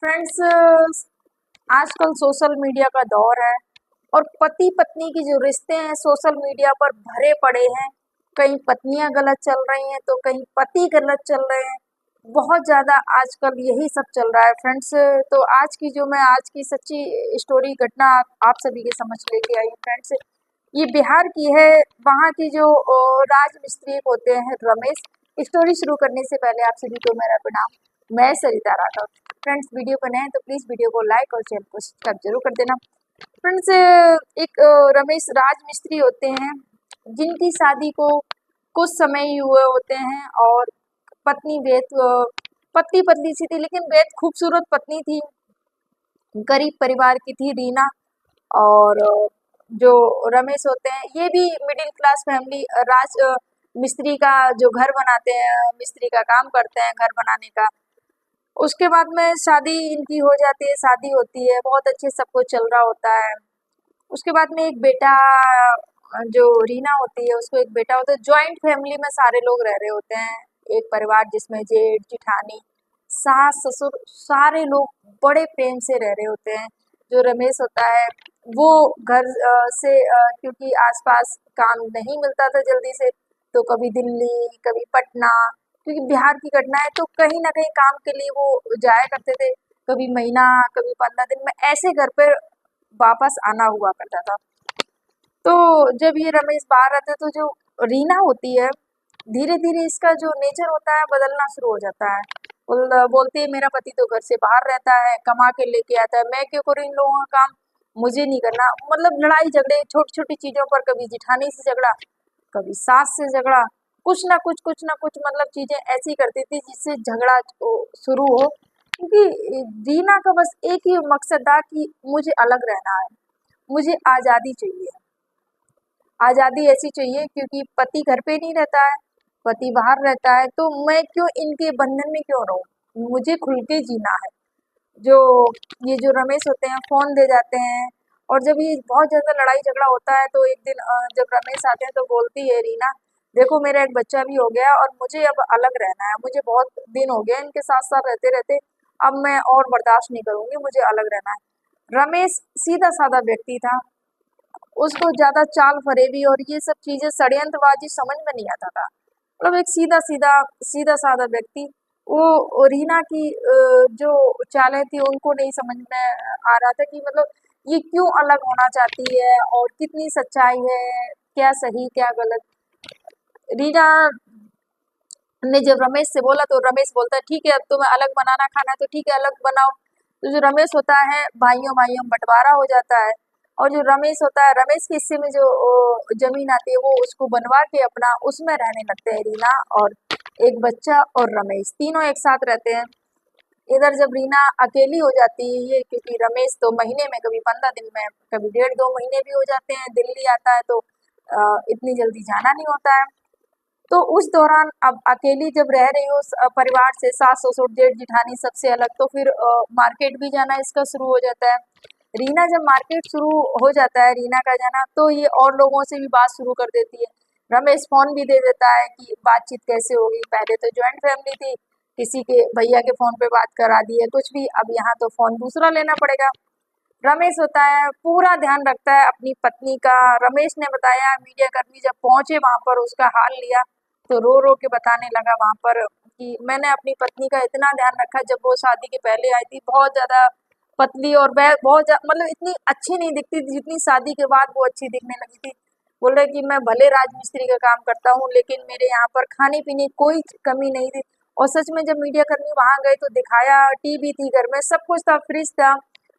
Friends, आजकल social media का दौर है और पति पत्नी की जो रिश्ते हैं सोशल मीडिया पर भरे पड़े हैं। कहीं पत्नियां गलत चल रही हैं तो कहीं पति गलत चल रहे हैं। बहुत ज़्यादा आजकल यही सब चल रहा है फ्रेंड्स। तो आज की सच्ची स्टोरी घटना आप सभी के समझ लेके आई हूँ फ्रेंड्स। ये बिहार की है। वहाँ की जो राजमिस्त्री होते हैं रमेश। स्टोरी शुरू करने से पहले आप सभी को मेरा प्रणाम। मैं सरिता राठौर। फ्रेंड्स, वीडियो पर नए हैं तो प्लीज़ वीडियो को लाइक और चैनल को सब्सक्राइब जरूर कर देना। फ्रेंड्स, एक रमेश राजमिस्त्री होते हैं जिनकी शादी को कुछ समय ही हुए होते हैं और पत्नी पतली पतली सी थी लेकिन बेहद खूबसूरत पत्नी थी। गरीब परिवार की थी रीना। और जो रमेश होते हैं ये भी मिडिल क्लास फैमिली राज मिस्त्री का जो घर बनाते हैं, मिस्त्री का काम करते हैं घर बनाने का। उसके बाद में शादी इनकी हो जाती है, शादी होती है, बहुत अच्छे सब कुछ चल रहा होता है। उसके बाद में एक बेटा, जो रीना होती है उसको एक बेटा होता है। जॉइंट फैमिली में सारे लोग रह रहे होते हैं, एक परिवार जिसमें जेठ जिठानी सास ससुर सारे लोग बड़े प्रेम से रह रहे होते हैं। जो रमेश होता है वो घर से क्योंकि आसपास काम नहीं मिलता था जल्दी से, तो कभी दिल्ली कभी पटना, क्योंकि बिहार की घटना है तो कहीं ना कहीं काम के लिए वो जाया करते थे। कभी महीना कभी 15 दिन में ऐसे घर पर वापस आना हुआ करता था। तो जब ये रमेश बाहर रहते तो जो रीना होती है धीरे धीरे इसका जो नेचर होता है बदलना शुरू हो जाता है। बोलती है मेरा पति तो घर से बाहर रहता है, कमा के लेके आता है, मैं क्यों करूँ इन लोगों का काम, मुझे नहीं करना। मतलब लड़ाई झगड़े छोटी छोटी चीजों पर, कभी जिठानी से झगड़ा कभी सास से झगड़ा, कुछ ना कुछ मतलब चीजें ऐसी करती थी जिससे झगड़ा शुरू हो। क्योंकि रीना का बस एक ही मकसद था कि मुझे अलग रहना है, मुझे आज़ादी चाहिए। आज़ादी ऐसी चाहिए क्योंकि पति घर पे नहीं रहता है, पति बाहर रहता है, तो मैं क्यों इनके बंधन में क्यों रहूं, मुझे खुल के जीना है। जो ये जो रमेश होते हैं फ़ोन दे जाते हैं। और जब ये बहुत ज़्यादा लड़ाई झगड़ा होता है तो एक दिन जब रमेश आते हैं तो बोलती है रीना, देखो मेरा एक बच्चा भी हो गया और मुझे अब अलग रहना है, मुझे बहुत दिन हो गया इनके साथ साथ रहते रहते, अब मैं और बर्दाश्त नहीं करूंगी, मुझे अलग रहना है। रमेश सीधा साधा व्यक्ति था, उसको ज़्यादा चाल फरेबी और ये सब चीज़ें षड्यंत्रबाजी समझ में नहीं आता था। मतलब एक सीधा साधा व्यक्ति। वो रीना की जो चालें थी उनको नहीं समझ में आ रहा था कि मतलब ये क्यों अलग होना चाहती है और कितनी सच्चाई है, क्या सही क्या गलत। रीना ने जब रमेश से बोला तो रमेश बोलता है ठीक है, अब तुम्हें अलग बनाना खाना है तो ठीक है अलग बनाओ। तो जो रमेश होता है भाइयों भाइयों में बंटवारा हो जाता है। और जो रमेश होता है, रमेश के हिस्से में जो जमीन आती है वो उसको बनवा के अपना उसमें रहने लगते हैं रीना और एक बच्चा और रमेश तीनों एक साथ रहते हैं। इधर जब रीना अकेली हो जाती है ये, क्योंकि रमेश तो महीने में कभी 15 दिन में कभी 1.5-2 महीने भी हो जाते हैं, दिल्ली आता है तो इतनी जल्दी जाना नहीं होता है। तो उस दौरान अब अकेली जब रह रही हो परिवार से, सास ससुर जेठ जिठानी सबसे अलग, तो फिर मार्केट भी जाना इसका शुरू हो जाता है। रीना जब मार्केट शुरू हो जाता है रीना का जाना, तो ये और लोगों से भी बात शुरू कर देती है। रमेश फोन भी दे देता है कि बातचीत कैसे होगी, पहले तो ज्वाइंट फैमिली थी, किसी के भैया के फोन पे बात करा दी है कुछ भी, अब यहाँ तो फोन दूसरा लेना पड़ेगा। रमेश होता है पूरा ध्यान रखता है अपनी पत्नी का। रमेश ने बताया, मीडिया कर्मी जब पहुंचे वहां पर उसका हाल लिया तो रो रो के बताने लगा वहां पर कि मैंने अपनी पत्नी का इतना ध्यान रखा, जब वो शादी के पहले आई थी बहुत ज्यादा पतली और वह मतलब इतनी अच्छी नहीं दिखती थी जितनी शादी के बाद वो अच्छी दिखने लगी थी। बोल रहे कि मैं भले राजमिस्त्री का काम करता हूँ लेकिन मेरे यहाँ पर खाने पीने की कोई कमी नहीं थी। और सच में जब मीडिया कर्मी वहां गए तो दिखाया, टीवी थी घर में, सब कुछ था, फ्रिज था,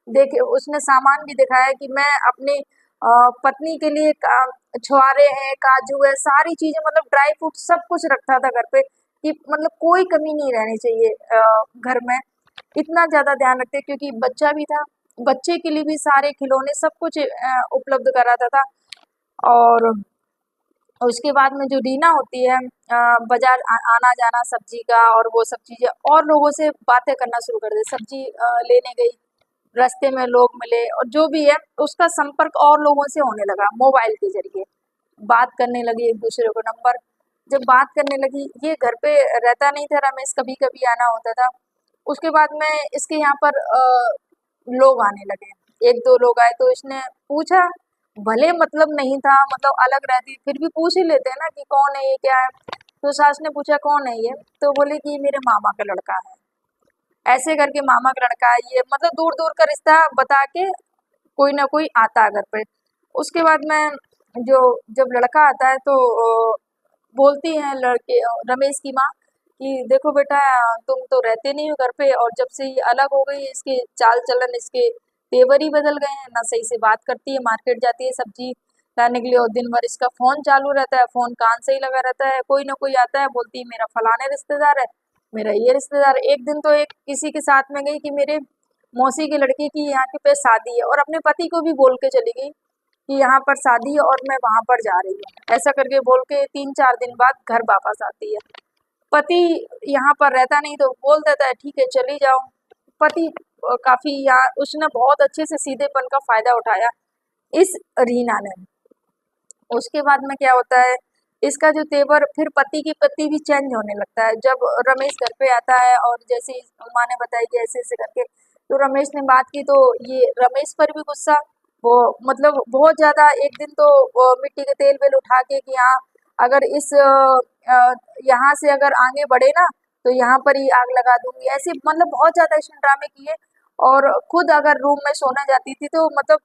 देखे उसने सामान भी दिखाया कि मैं अपने पत्नी के लिए छुआरे हैं, काजू है, सारी चीजें मतलब ड्राई फ्रूट सब कुछ रखा था घर पे कि मतलब कोई कमी नहीं रहनी चाहिए घर में। इतना ज्यादा ध्यान रखते क्योंकि बच्चा भी था, बच्चे के लिए भी सारे खिलौने सब कुछ उपलब्ध कराता था। और उसके बाद में जो रीना होती है बाजार आना जाना सब्जी का और वो सब चीजें, और लोगों से बातें करना शुरू कर दे। सब्जी लेने गई, रास्ते में लोग मिले और जो भी है उसका संपर्क और लोगों से होने लगा, मोबाइल के जरिए बात करने लगी एक दूसरे को नंबर। जब बात करने लगी, ये घर पे रहता नहीं था रमेश, कभी कभी आना होता था, उसके बाद में इसके यहाँ पर लोग आने लगे, एक दो लोग आए तो इसने पूछा, भले मतलब नहीं था, मतलब अलग रहती फिर भी पूछ ही लेते हैं ना कि कौन है ये, क्या है। तो सास ने पूछा कौन है ये, तो बोले कि मेरे मामा का लड़का है। ऐसे करके मामा का लड़का है ये, मतलब दूर दूर का रिश्ता बता के कोई ना कोई आता है घर पे। उसके बाद में जो जब लड़का आता है तो बोलती हैं लड़के रमेश की माँ कि देखो बेटा, तुम तो रहते नहीं हो घर पे, और जब से ये अलग हो गई है, इसके चाल चलन, इसके तेवर ही बदल गए हैं, ना सही से बात करती है, मार्केट जाती है सब्जी लाने के लिए और दिन भर इसका फोन चालू रहता है, फोन कान से ही लगा रहता है, कोई ना कोई आता है बोलती है मेरा फलाने रिश्तेदार है, मेरा ये रिश्तेदार है। एक दिन तो एक किसी के साथ में गई कि मेरे मौसी के लड़के की यहाँ के पे शादी है, और अपने पति को भी बोल के चली गई कि यहाँ पर शादी है और मैं वहां पर जा रही हूँ, ऐसा करके बोल के 3-4 दिन बाद घर वापस आती है। पति यहाँ पर रहता नहीं तो बोल देता है ठीक है चली जाओ। पति काफी यहाँ उसने बहुत अच्छे से सीधेपन का फायदा उठाया इस रीना ने। उसके बाद में क्या होता है, इसका जो तेवर फिर पति की पति भी चेंज होने लगता है। जब रमेश घर पे आता है और जैसे ही माँ ने बताया कि ऐसे ऐसे करके, तो रमेश ने बात की तो ये रमेश पर भी गुस्सा, वो मतलब बहुत ज्यादा। एक दिन तो वो मिट्टी के तेल वेल उठा के कि हाँ अगर इस यहाँ से अगर आगे बढ़े ना तो यहाँ पर ही आग लगा दूंगी, ऐसे मतलब बहुत ज्यादा इसने ड्रामे किए। और खुद अगर रूम में सोने जाती थी तो मतलब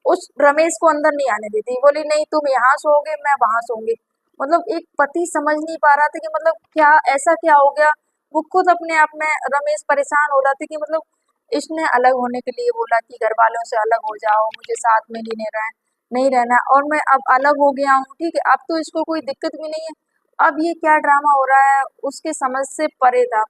उस रमेश को अंदर नहीं आने देती, बोली नहीं तुम यहाँ सोओगे मैं वहां सोऊंगी। मतलब एक पति समझ नहीं पा रहा था कि मतलब क्या ऐसा क्या हो गया। वो खुद अपने आप में रमेश परेशान हो रहा था कि मतलब इसने अलग होने के लिए बोला कि घर वालों से अलग हो जाओ, मुझे साथ में नहीं रहना, और मैं अब अलग हो गया हूँ, ठीक है अब तो इसको कोई दिक्कत भी नहीं है। अब ये क्या ड्रामा हो रहा है उसके समझ से परे था।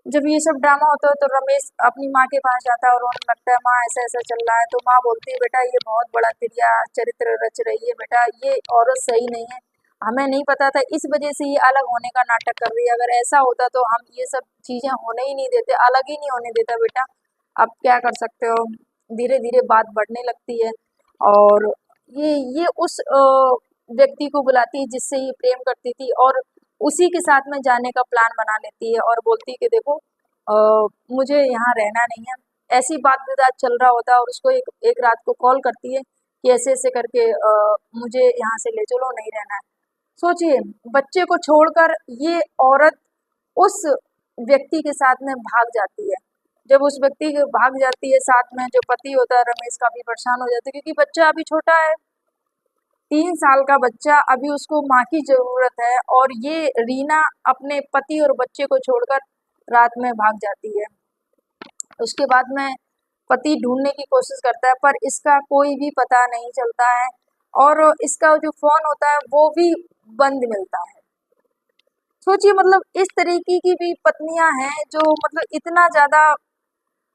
जब ये सब ड्रामा होता है तो रमेश अपनी माँ के पास जाता है और रोने लगता है, माँ ऐसा ऐसा चल रहा है। तो माँ बोलती है बेटा ये बहुत बड़ा तिरिया चरित्र रच रही है बेटा, ये औरत सही नहीं है, हमें नहीं पता था, इस वजह से ये अलग होने का नाटक कर रही है, अगर ऐसा होता तो हम ये सब चीजें होने ही नहीं देते, अलग ही नहीं होने देता बेटा। अब क्या कर सकते हो। धीरे धीरे बात बढ़ने लगती है और ये उस व्यक्ति को बुलाती है जिससे ये प्रेम करती थी, और उसी के साथ में जाने का प्लान बना लेती है और बोलती है कि देखो मुझे यहाँ रहना नहीं है। ऐसी बात विवाद चल रहा होता है और उसको एक रात को कॉल करती है कि ऐसे ऐसे करके मुझे यहाँ से ले चलो, नहीं रहना है। सोचिए, बच्चे को छोड़कर ये औरत उस व्यक्ति के साथ में भाग जाती है। जब उस व्यक्ति के भाग जाती है साथ में जो पति होता है रमेश काफी परेशान हो जाता है क्योंकि बच्चा अभी छोटा है, 3 साल का बच्चा, अभी उसको माँ की जरूरत है। और ये रीना अपने पति और बच्चे को छोड़कर रात में भाग जाती है। उसके बाद में पति ढूंढने की कोशिश करता है पर इसका कोई भी पता नहीं चलता है, और इसका जो फोन होता है वो भी बंद मिलता है। सोचिए, मतलब इस तरीके की भी पत्नियां हैं जो मतलब इतना ज्यादा।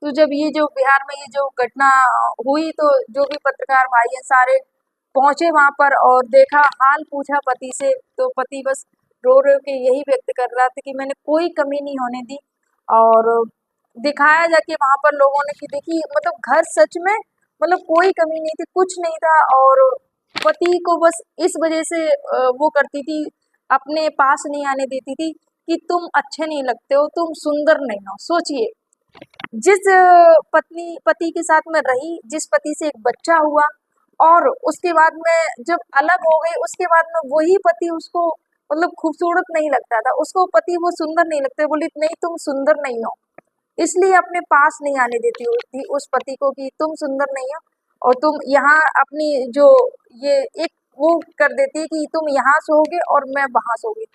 तो जब ये जो बिहार में ये जो घटना हुई तो जो भी पत्रकार भाई हैं सारे पहुंचे वहां पर और देखा, हाल पूछा पति से, तो पति बस रो रो के यही व्यक्त कर रहा था कि मैंने कोई कमी नहीं होने दी। और दिखाया जाके वहां पर लोगों ने कि देखी, मतलब घर सच में मतलब कोई कमी नहीं थी, कुछ नहीं था। और पति को बस इस वजह से वो करती थी, अपने पास नहीं आने देती थी कि तुम अच्छे नहीं लगते हो, तुम सुंदर नहीं हो। सोचिए, जिस पत्नी पति के साथ में रही, जिस पति से एक बच्चा हुआ, और उसके बाद में जब अलग हो गई उसके बाद में वही पति उसको मतलब खूबसूरत नहीं लगता था, उसको पति वो सुंदर नहीं लगते, बोली नहीं तुम सुंदर नहीं हो, इसलिए अपने पास नहीं आने देती थी उस पति को कि तुम सुंदर नहीं हो, और तुम यहाँ अपनी जो ये एक वो कर देती है कि तुम यहाँ सोओगे और मैं वहां सोऊंगी।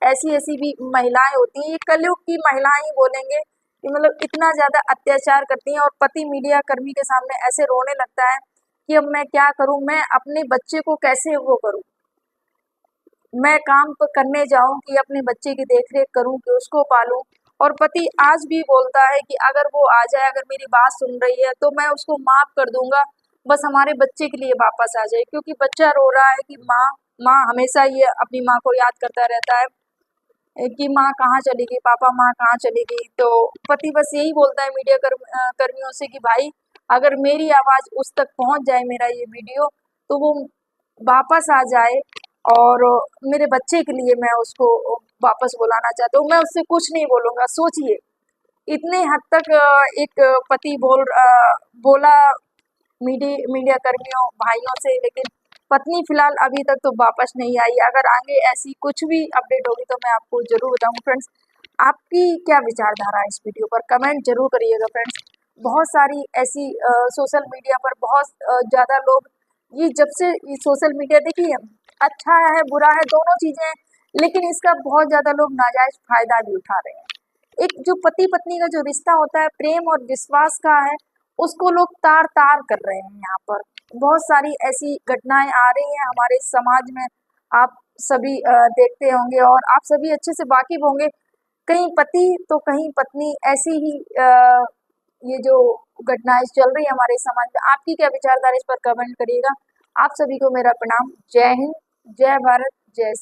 ऐसी ऐसी भी महिलाएं होती हैं, ये कलयुग की महिलाएं ही बोलेंगे कि मतलब इतना ज्यादा अत्याचार करती हैं। और पति मीडिया कर्मी के सामने ऐसे रोने लगता है कि अब मैं क्या करूं, मैं अपने बच्चे को कैसे वो करूं, मैं काम करने जाऊं कि अपने बच्चे की देखरेख करूं कि उसको पालूं। और पति आज भी बोलता है कि अगर वो आ जाए, अगर मेरी बात सुन रही है तो मैं उसको माफ कर दूंगा, बस हमारे बच्चे के लिए वापस आ जाए। क्योंकि बच्चा रो रहा है कि माँ माँ, हमेशा ये अपनी माँ को याद करता रहता है कि माँ कहाँ चली गई, पापा माँ कहाँ चली गई। तो पति बस यही बोलता है मीडिया कर्मियों से कि भाई अगर मेरी आवाज उस तक पहुंच जाए, मेरा ये वीडियो, तो वो वापस आ जाए, और मेरे बच्चे के लिए मैं उसको वापस बुलाना चाहता हूँ, मैं उससे कुछ नहीं बोलूंगा। सोचिए, इतने हद तक एक पति बोला मीडिया कर्मियों भाइयों से, लेकिन पत्नी फिलहाल अभी तक तो वापस नहीं आई। अगर आगे ऐसी कुछ भी अपडेट होगी तो मैं आपको जरूर बताऊंगी फ्रेंड्स। आपकी क्या विचारधारा है इस वीडियो पर, कमेंट जरूर करिएगा फ्रेंड्स। बहुत सारी ऐसी सोशल मीडिया पर बहुत ज़्यादा लोग, ये जब से ये सोशल मीडिया देखिए, अच्छा है बुरा है दोनों चीज़ें हैं, लेकिन इसका बहुत ज़्यादा लोग नाजायज फायदा भी उठा रहे हैं। एक जो पति पत्नी का जो रिश्ता होता है प्रेम और विश्वास का है, उसको लोग तार तार कर रहे हैं। यहाँ पर बहुत सारी ऐसी घटनाएं आ रही हैं हमारे समाज में, आप सभी देखते होंगे और आप सभी अच्छे से वाकिफ होंगे। कहीं पति तो कहीं पत्नी, ऐसी ही ये जो घटनाएं चल रही है हमारे समाज में। आपकी क्या विचारधारा इस पर कमेंट करिएगा। आप सभी को मेरा प्रणाम। जय हिंद, जय भारत, जय